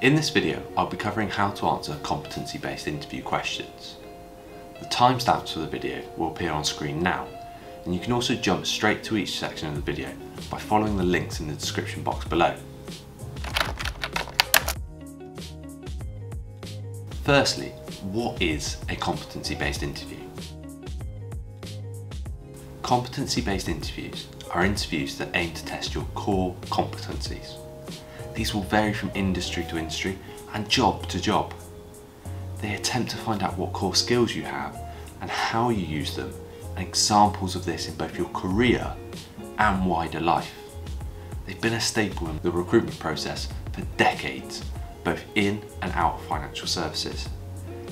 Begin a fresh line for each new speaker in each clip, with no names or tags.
In this video, I'll be covering how to answer competency-based interview questions. The timestamps for the video will appear on screen now, and you can also jump straight to each section of the video by following the links in the description box below. Firstly, what is a competency-based interview? Competency-based interviews are interviews that aim to test your core competencies. These will vary from industry to industry and job to job. They attempt to find out what core skills you have and how you use them, and examples of this in both your career and wider life. They've been a staple in the recruitment process for decades, both in and out of financial services.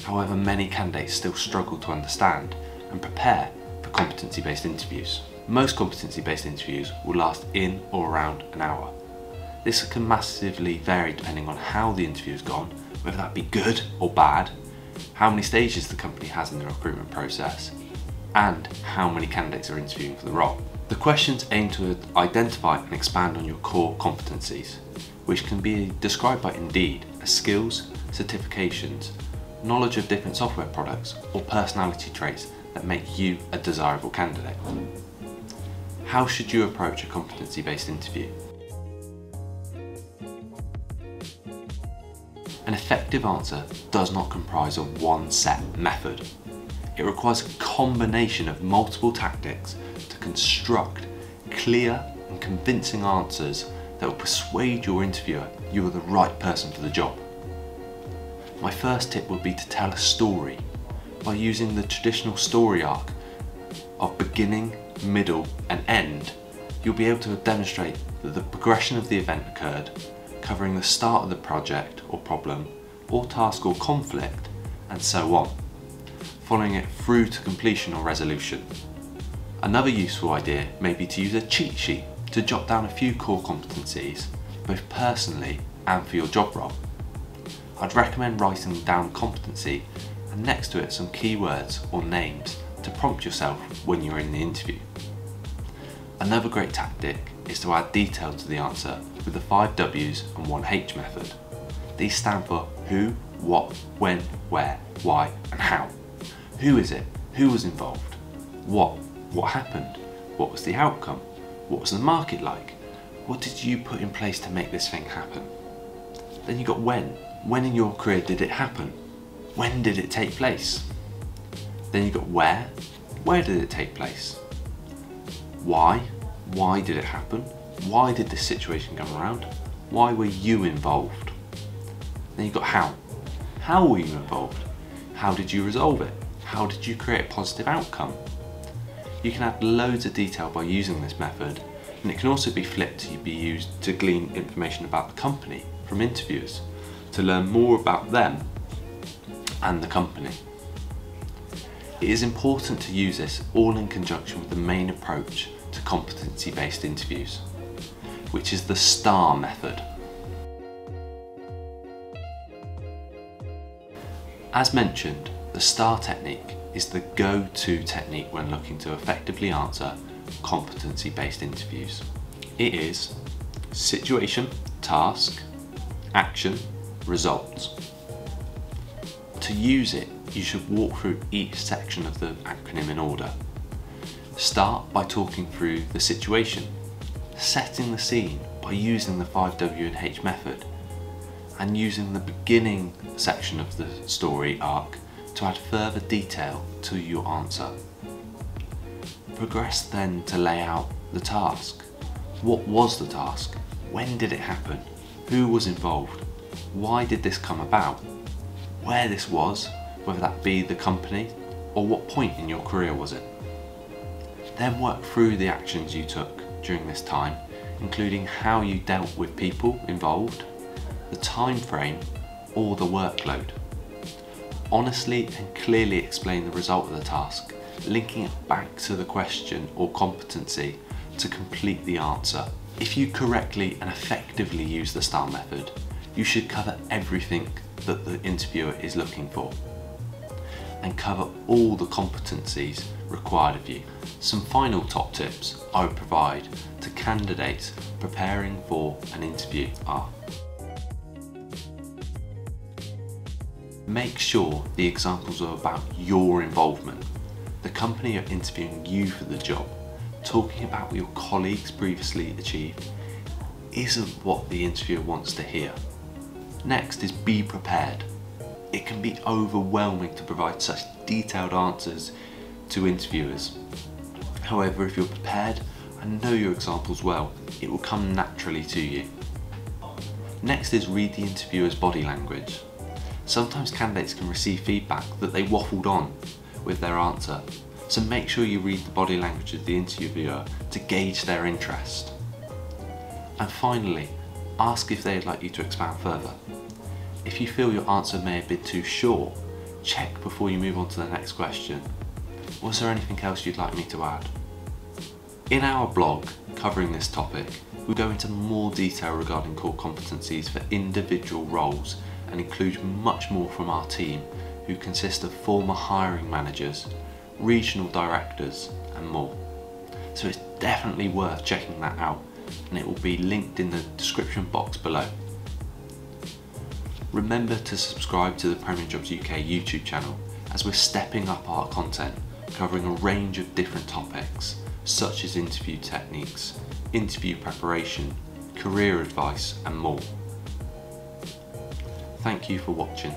However, many candidates still struggle to understand and prepare for competency-based interviews. Most competency-based interviews will last in or around an hour. This can massively vary depending on how the interview has gone, whether that be good or bad, how many stages the company has in the recruitment process, and how many candidates are interviewing for the role. The questions aim to identify and expand on your core competencies, which can be described by Indeed as skills, certifications, knowledge of different software products, or personality traits that make you a desirable candidate. How should you approach a competency-based interview? An effective answer does not comprise of one set method. It requires a combination of multiple tactics to construct clear and convincing answers that will persuade your interviewer you are the right person for the job. My first tip would be to tell a story by using the traditional story arc of beginning, middle and end. You'll be able to demonstrate that the progression of the event occurred, covering the start of the project or problem, or task or conflict, and so on, following it through to completion or resolution. Another useful idea may be to use a cheat sheet to jot down a few core competencies, both personally and for your job role. I'd recommend writing down competency and next to it some keywords or names to prompt yourself when you're in the interview. Another great tactic is to add detail to the answer with the 5 W's and 1 H method. These stand for who, what, when, where, why and how. Who is it? Who was involved? What happened? What was the outcome? What was the market like? What did you put in place to make this thing happen? Then you got when. When in your career did it happen? When did it take place? Then you got where. Where did it take place? Why? Why did it happen? Why did this situation come around? Why were you involved? Then you got how. How were you involved? How did you resolve it? How did you create a positive outcome? You can add loads of detail by using this method, and it can also be flipped to be used to glean information about the company from interviewers, to learn more about them and the company. It is important to use this all in conjunction with the main approach to competency-based interviews, which is the STAR method. As mentioned, the STAR technique is the go-to technique when looking to effectively answer competency-based interviews. It is situation, task, action, results. To use it, you should walk through each section of the acronym in order. Start by talking through the situation, setting the scene by using the 5 W and H method, and using the beginning section of the story arc to add further detail to your answer. Progress then to lay out the task. What was the task? When did it happen? Who was involved? Why did this come about? Where this was, whether that be the company, or what point in your career was it? Then work through the actions you took during this time, including how you dealt with people involved, the time frame, or the workload. Honestly and clearly explain the result of the task, linking it back to the question or competency to complete the answer. If you correctly and effectively use the STAR method, you should cover everything that the interviewer is looking for and cover all the competencies required of you. Some final top tips I would provide to candidates preparing for an interview are: Make sure the examples are about your involvement. The company are interviewing you for the job. Talking about what your colleagues previously achieved isn't what the interviewer wants to hear. Next is be prepared. It can be overwhelming to provide such detailed answers to interviewers. However, if you're prepared and know your examples well, it will come naturally to you. Next is read the interviewer's body language. Sometimes candidates can receive feedback that they waffled on with their answer, so make sure you read the body language of the interviewer to gauge their interest. And finally, ask if they'd like you to expand further. If you feel your answer may have been too short, check before you move on to the next question. Was there anything else you'd like me to add? In our blog covering this topic, we'll go into more detail regarding core competencies for individual roles and include much more from our team, who consist of former hiring managers, regional directors and more. So it's definitely worth checking that out, and it will be linked in the description box below. Remember to subscribe to the Premier Jobs UK YouTube channel, as we're stepping up our content, covering a range of different topics such as interview techniques, interview preparation, career advice and more. Thank you for watching.